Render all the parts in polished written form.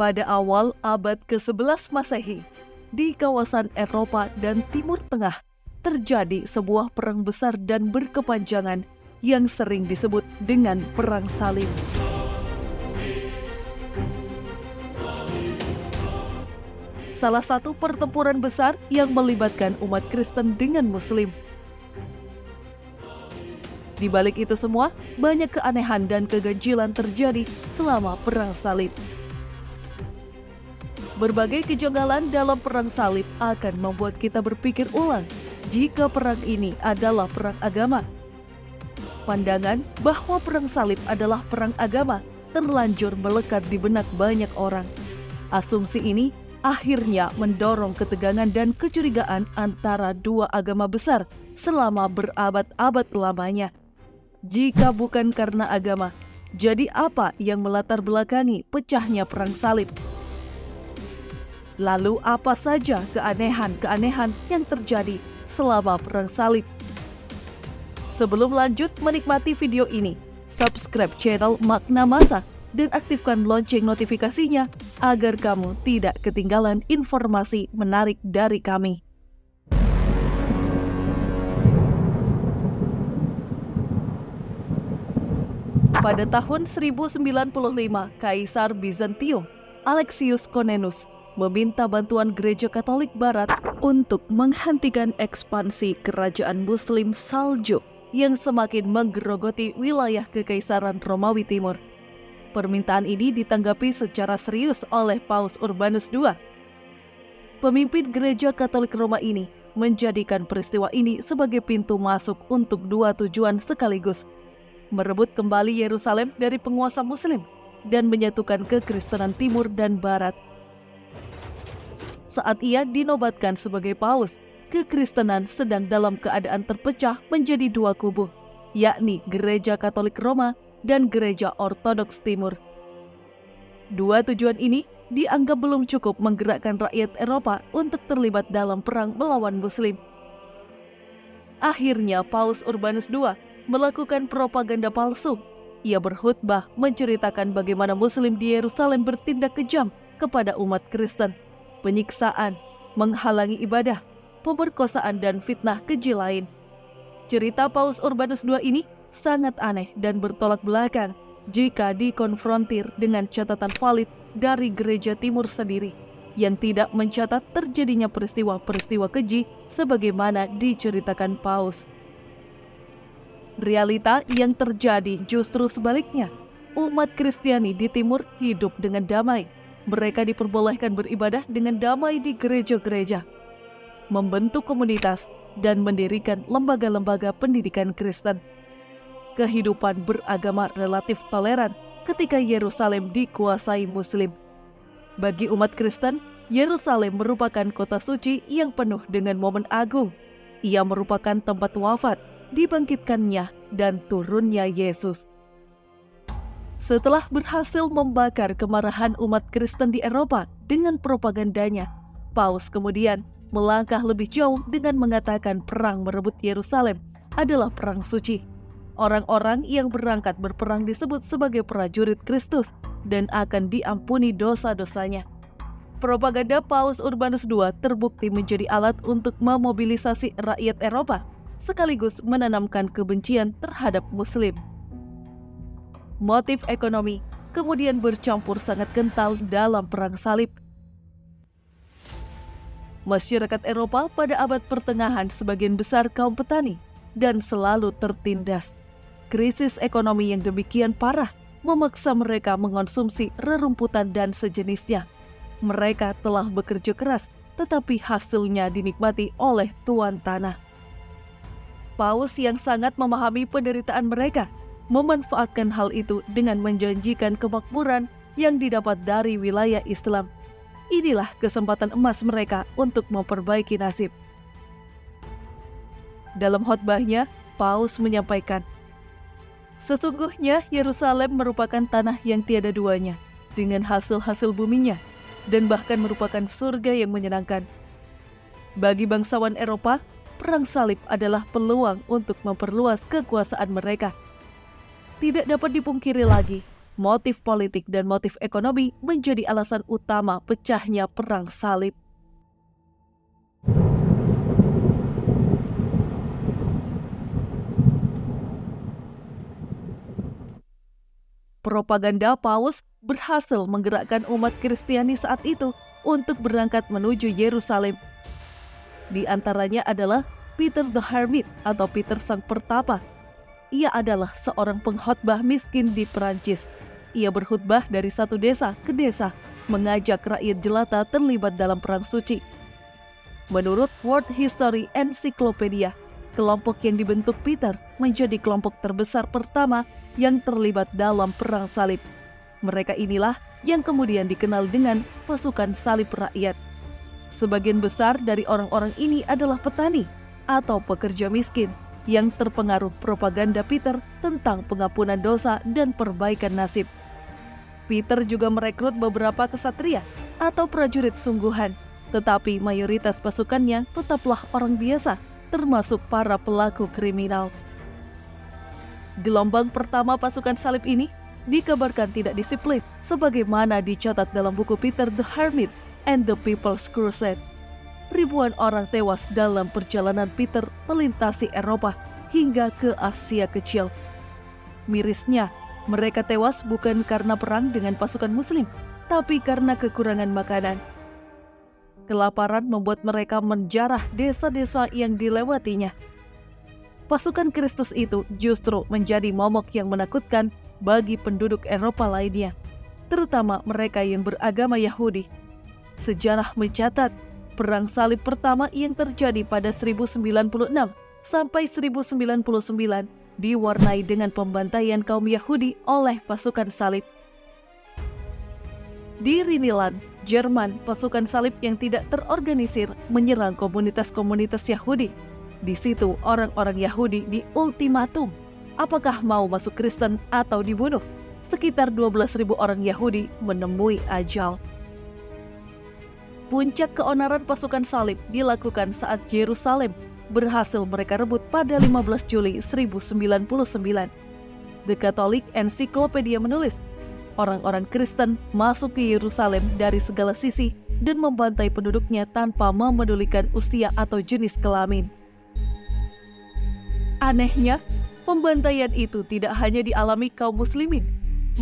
Pada awal abad ke-11 Masehi, di kawasan Eropa dan Timur Tengah, terjadi sebuah perang besar dan berkepanjangan yang sering disebut dengan Perang Salib. Salah satu pertempuran besar yang melibatkan umat Kristen dengan Muslim. Di balik itu semua, banyak keanehan dan keganjilan terjadi selama Perang Salib. Berbagai kejanggalan dalam Perang Salib akan membuat kita berpikir ulang jika perang ini adalah perang agama. Pandangan bahwa Perang Salib adalah perang agama terlanjur melekat di benak banyak orang. Asumsi ini akhirnya mendorong ketegangan dan kecurigaan antara dua agama besar selama berabad-abad lamanya. Jika bukan karena agama, jadi apa yang melatar belakangi pecahnya Perang Salib? Lalu apa saja keanehan-keanehan yang terjadi selama Perang Salib? Sebelum lanjut menikmati video ini, subscribe channel Makna Masa dan aktifkan lonceng notifikasinya agar kamu tidak ketinggalan informasi menarik dari kami. Pada tahun 1095, Kaisar Bizantium, Alexius Comnenus, meminta bantuan Gereja Katolik Barat untuk menghentikan ekspansi kerajaan Muslim Saljuk yang semakin menggerogoti wilayah Kekaisaran Romawi Timur. Permintaan ini ditanggapi secara serius oleh Paus Urbanus II. Pemimpin Gereja Katolik Roma ini menjadikan peristiwa ini sebagai pintu masuk untuk dua tujuan sekaligus: merebut kembali Yerusalem dari penguasa Muslim dan menyatukan kekristenan Timur dan Barat. Saat ia dinobatkan sebagai paus, kekristenan sedang dalam keadaan terpecah menjadi dua kubu, yakni Gereja Katolik Roma dan Gereja Ortodoks Timur. Dua tujuan ini dianggap belum cukup menggerakkan rakyat Eropa untuk terlibat dalam perang melawan Muslim. Akhirnya Paus Urbanus II melakukan propaganda palsu. Ia berkhutbah menceritakan bagaimana Muslim di Yerusalem bertindak kejam kepada umat Kristen, penyiksaan, menghalangi ibadah, pemerkosaan, dan fitnah keji lain. Cerita Paus Urbanus II ini sangat aneh dan bertolak belakang jika dikonfrontir dengan catatan valid dari Gereja Timur sendiri yang tidak mencatat terjadinya peristiwa-peristiwa keji sebagaimana diceritakan Paus. Realita yang terjadi justru sebaliknya. Umat Kristiani di Timur hidup dengan damai. Mereka diperbolehkan beribadah dengan damai di gereja-gereja, membentuk komunitas, dan mendirikan lembaga-lembaga pendidikan Kristen. Kehidupan beragama relatif toleran ketika Yerusalem dikuasai Muslim. Bagi umat Kristen, Yerusalem merupakan kota suci yang penuh dengan momen agung. Ia merupakan tempat wafat, dibangkitkannya, dan turunnya Yesus. Setelah berhasil membakar kemarahan umat Kristen di Eropa dengan propagandanya, Paus kemudian melangkah lebih jauh dengan mengatakan perang merebut Yerusalem adalah perang suci. Orang-orang yang berangkat berperang disebut sebagai prajurit Kristus dan akan diampuni dosa-dosanya. Propaganda Paus Urbanus II terbukti menjadi alat untuk memobilisasi rakyat Eropa, sekaligus menanamkan kebencian terhadap Muslim. Motif ekonomi kemudian bercampur sangat kental dalam Perang Salib. Masyarakat Eropa pada abad pertengahan sebagian besar kaum petani dan selalu tertindas. Krisis ekonomi yang demikian parah memaksa mereka mengonsumsi rerumputan dan sejenisnya. Mereka telah bekerja keras, tetapi hasilnya dinikmati oleh tuan tanah. Paus yang sangat memahami penderitaan mereka memanfaatkan hal itu dengan menjanjikan kemakmuran yang didapat dari wilayah Islam. Inilah kesempatan emas mereka untuk memperbaiki nasib. Dalam khotbahnya, Paus menyampaikan, sesungguhnya Yerusalem merupakan tanah yang tiada duanya, dengan hasil-hasil buminya, dan bahkan merupakan surga yang menyenangkan. Bagi bangsawan Eropa, Perang Salib adalah peluang untuk memperluas kekuasaan mereka. Tidak dapat dipungkiri lagi, motif politik dan motif ekonomi menjadi alasan utama pecahnya Perang Salib. Propaganda Paus berhasil menggerakkan umat Kristiani saat itu untuk berangkat menuju Yerusalem. Di antaranya adalah Peter the Hermit atau Peter Sang Pertapa. Ia adalah seorang pengkhotbah miskin di Perancis. Ia berkhutbah dari satu desa ke desa, mengajak rakyat jelata terlibat dalam perang suci. Menurut World History Encyclopedia, kelompok yang dibentuk Peter menjadi kelompok terbesar pertama yang terlibat dalam perang salib. Mereka inilah yang kemudian dikenal dengan pasukan salib rakyat. Sebagian besar dari orang-orang ini adalah petani atau pekerja miskin yang terpengaruh propaganda Peter tentang pengampunan dosa dan perbaikan nasib. Peter juga merekrut beberapa kesatria atau prajurit sungguhan, tetapi mayoritas pasukannya tetaplah orang biasa, termasuk para pelaku kriminal. Gelombang pertama pasukan salib ini dikabarkan tidak disiplin, sebagaimana dicatat dalam buku Peter the Hermit and the People's Crusade. Ribuan orang tewas dalam perjalanan Peter melintasi Eropa hingga ke Asia Kecil. Mirisnya, mereka tewas bukan karena perang dengan pasukan Muslim, tapi karena kekurangan makanan. Kelaparan membuat mereka menjarah desa-desa yang dilewatinya. Pasukan Kristus itu justru menjadi momok yang menakutkan bagi penduduk Eropa lainnya, terutama mereka yang beragama Yahudi. Sejarah mencatat, Perang Salib pertama yang terjadi pada 1096 sampai 1099 diwarnai dengan pembantaian kaum Yahudi oleh pasukan salib. Di Rhineland, Jerman, pasukan salib yang tidak terorganisir menyerang komunitas-komunitas Yahudi. Di situ orang-orang Yahudi diultimatum, apakah mau masuk Kristen atau dibunuh. Sekitar 12.000 orang Yahudi menemui ajal. Puncak keonaran pasukan salib dilakukan saat Yerusalem berhasil mereka rebut pada 15 Juli 1099. The Catholic Encyclopedia menulis, orang-orang Kristen masuk ke Yerusalem dari segala sisi dan membantai penduduknya tanpa memedulikan usia atau jenis kelamin. Anehnya, pembantaian itu tidak hanya dialami kaum muslimin.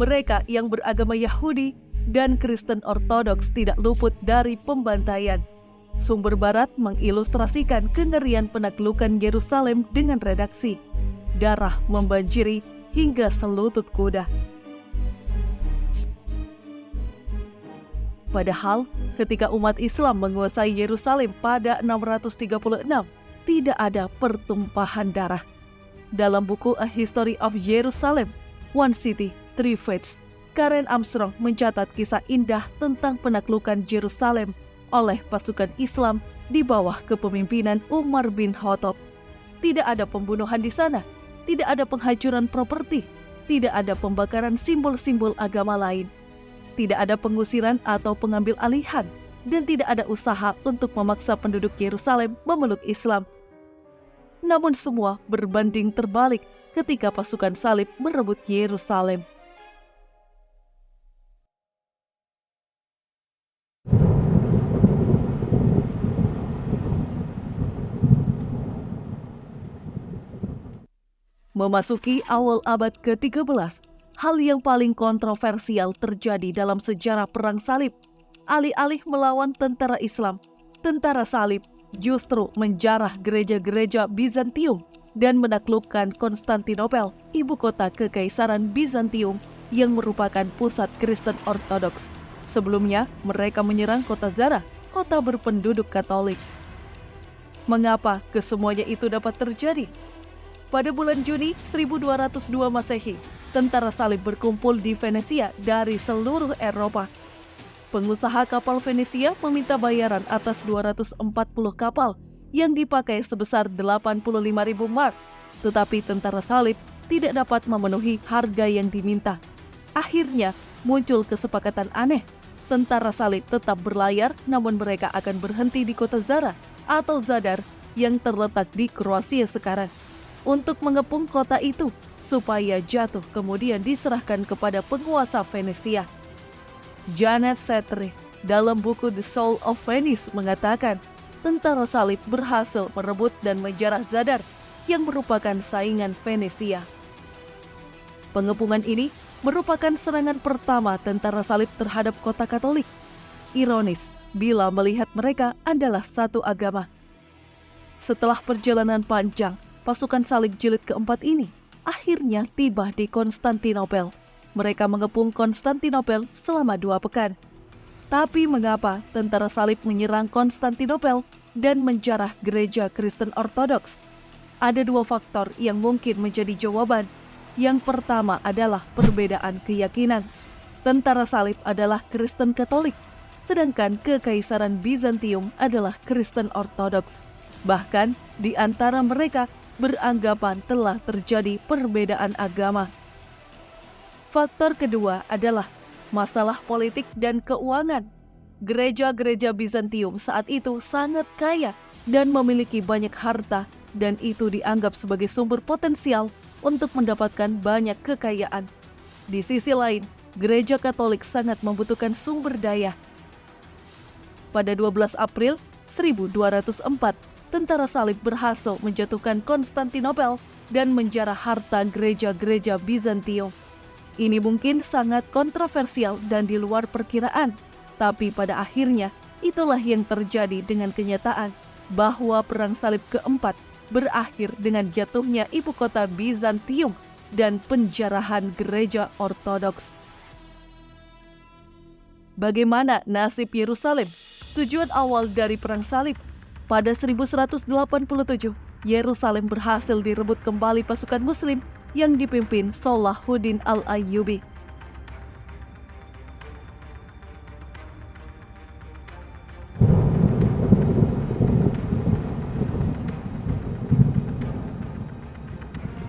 Mereka yang beragama Yahudi dan Kristen Ortodoks tidak luput dari pembantaian. Sumber barat mengilustrasikan kengerian penaklukan Yerusalem dengan redaksi, darah membanjiri hingga selutut kuda. Padahal, ketika umat Islam menguasai Yerusalem pada 636, tidak ada pertumpahan darah. Dalam buku A History of Jerusalem, One City, Three Faiths, Karen Armstrong mencatat kisah indah tentang penaklukan Yerusalem oleh pasukan Islam di bawah kepemimpinan Umar bin Khattab. Tidak ada pembunuhan di sana, tidak ada penghancuran properti, tidak ada pembakaran simbol-simbol agama lain, tidak ada pengusiran atau pengambil alihan, dan tidak ada usaha untuk memaksa penduduk Yerusalem memeluk Islam. Namun semua berbanding terbalik ketika pasukan salib merebut Yerusalem. Memasuki awal abad ke-13, hal yang paling kontroversial terjadi dalam sejarah Perang Salib. Alih-alih melawan tentara Islam, tentara salib justru menjarah gereja-gereja Bizantium dan menaklukkan Konstantinopel, ibu kota Kekaisaran Bizantium yang merupakan pusat Kristen Ortodoks. Sebelumnya, mereka menyerang kota Zara, kota berpenduduk Katolik. Mengapa kesemuanya itu dapat terjadi? Pada bulan Juni 1202 Masehi, tentara salib berkumpul di Venesia dari seluruh Eropa. Pengusaha kapal Venesia meminta bayaran atas 240 kapal yang dipakai sebesar 85.000 mark, tetapi tentara salib tidak dapat memenuhi harga yang diminta. Akhirnya muncul kesepakatan aneh. Tentara salib tetap berlayar, namun mereka akan berhenti di kota Zara atau Zadar yang terletak di Kroasia sekarang. Untuk mengepung kota itu, supaya jatuh kemudian diserahkan kepada penguasa Venesia. Janet Setri dalam buku The Soul of Venice mengatakan, tentara salib berhasil merebut dan menjarah Zadar yang merupakan saingan Venesia. Pengepungan ini merupakan serangan pertama tentara salib terhadap kota Katolik. Ironis bila melihat mereka adalah satu agama. Setelah perjalanan panjang, pasukan salib jilid keempat ini akhirnya tiba di Konstantinopel. Mereka mengepung Konstantinopel selama 2 pekan. Tapi mengapa tentara salib menyerang Konstantinopel dan menjarah gereja Kristen Ortodoks? Ada 2 faktor yang mungkin menjadi jawaban. Yang pertama adalah perbedaan keyakinan. Tentara salib adalah Kristen Katolik, sedangkan Kekaisaran Bizantium adalah Kristen Ortodoks. Bahkan di antara mereka beranggapan telah terjadi perbedaan agama. Faktor kedua adalah masalah politik dan keuangan. Gereja-gereja Bizantium saat itu sangat kaya dan memiliki banyak harta, dan itu dianggap sebagai sumber potensial untuk mendapatkan banyak kekayaan. Di sisi lain, gereja Katolik sangat membutuhkan sumber daya. Pada 12 April 1204, tentara salib berhasil menjatuhkan Konstantinopel dan menjarah harta gereja-gereja Bizantium. Ini mungkin sangat kontroversial dan di luar perkiraan, tapi pada akhirnya itulah yang terjadi dengan kenyataan bahwa Perang Salib keempat berakhir dengan jatuhnya ibu kota Bizantium dan penjarahan gereja Ortodoks. Bagaimana nasib Yerusalem? Tujuan awal dari Perang Salib. Pada 1187, Yerusalem berhasil direbut kembali pasukan Muslim yang dipimpin Salahuddin Al-Ayyubi.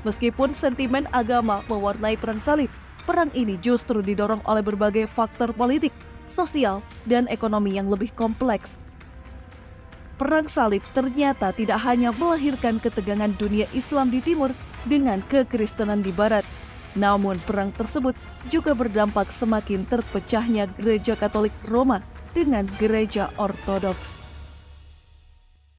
Meskipun sentimen agama mewarnai Perang Salib, perang ini justru didorong oleh berbagai faktor politik, sosial, dan ekonomi yang lebih kompleks. Perang Salib ternyata tidak hanya melahirkan ketegangan dunia Islam di timur dengan kekristenan di barat. Namun perang tersebut juga berdampak semakin terpecahnya gereja Katolik Roma dengan gereja Ortodoks.